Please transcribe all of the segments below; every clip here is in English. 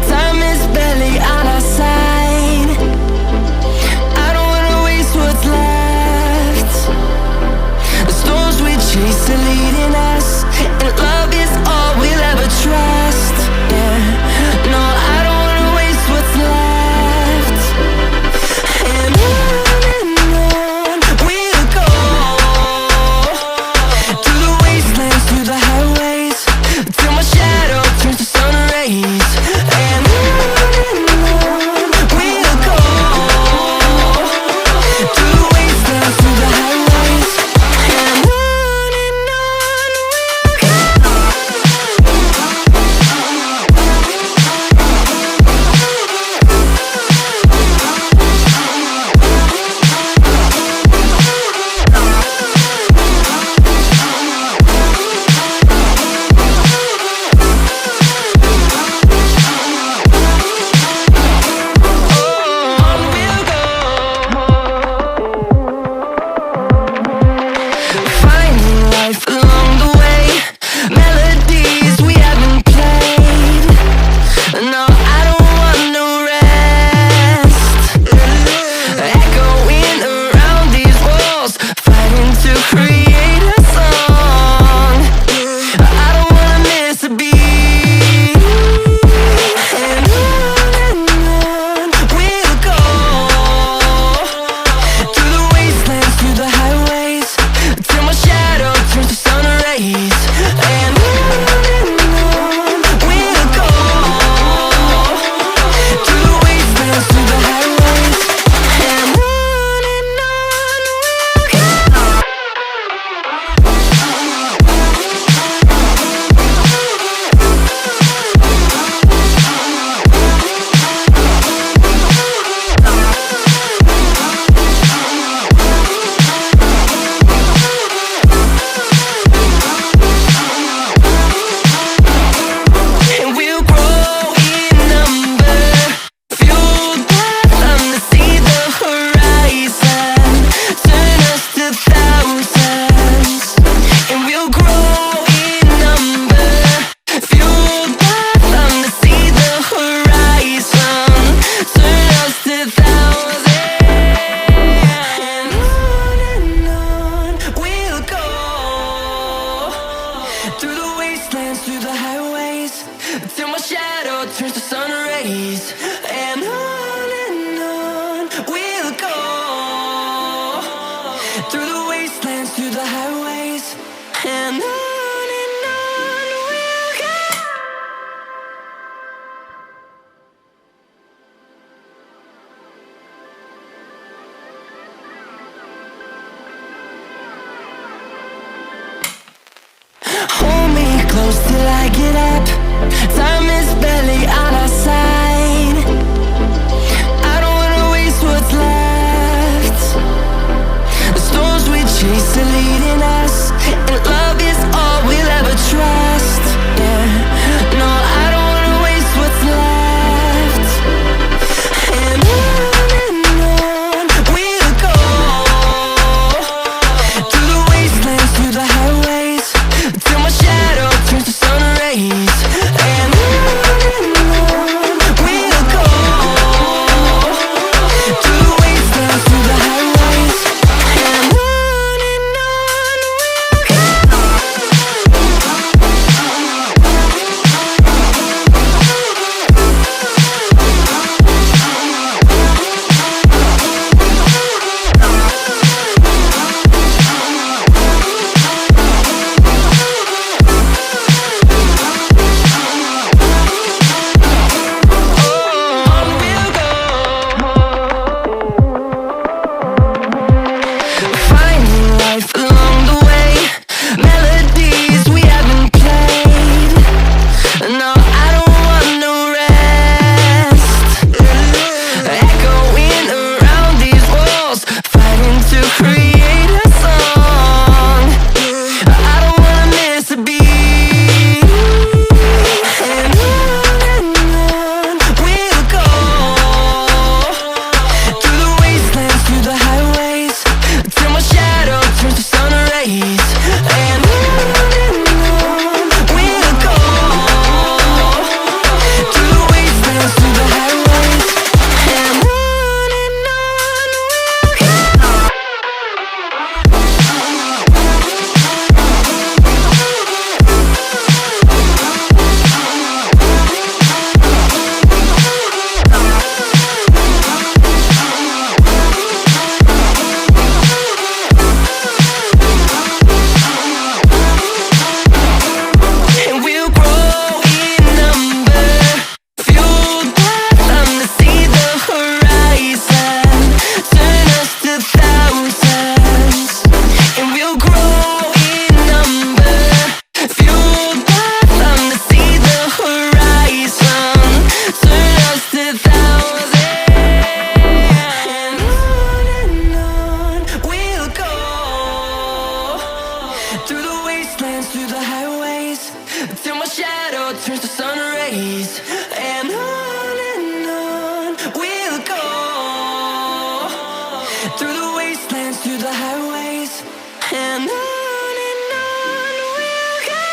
Time is barely on our side. I don't wanna waste what's left. The storms we chase are leading us, and love is all we'll ever trust. Yeah, no, I don't wanna waste what's left. And on we'll go, through the wastelands, through the highways, till my shadow turns to sun rays. And on we'll go, through the wastelands, through the highways, and on we'll go. Finding life along the way, melodies we haven't played. No, I don't want no rest. Echoing around these walls, fighting to create a song. I don't wanna miss a beat. And on we'll go, through the wastelands, through the highways, till my shadow turns to sun rays. And on we'll go, through the wastelands, through the highways, and on we'll go. And we'll grow in number, fueled by them to see the horizon, turn us to thousands. And we'll grow in number, fueled by them to see the horizon, turn us to thousands. And on we'll go, through the wastelands, through the highways, till my shadow turns to sun rays. And on we'll go, through the wastelands, through the highways, and on we'll go. Hold me close till I get up. Time is barely on our side. I don't wanna waste what's left. The storms we chase are leading us, and love is all we'll ever trust. Yeah, no, I don't wanna waste what's left. And on we'll go, through the wastelands, through the highways, till my shadow turns to sun rays. And on And on we'll go.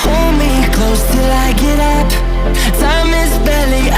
Hold me close till I get up. Time is barely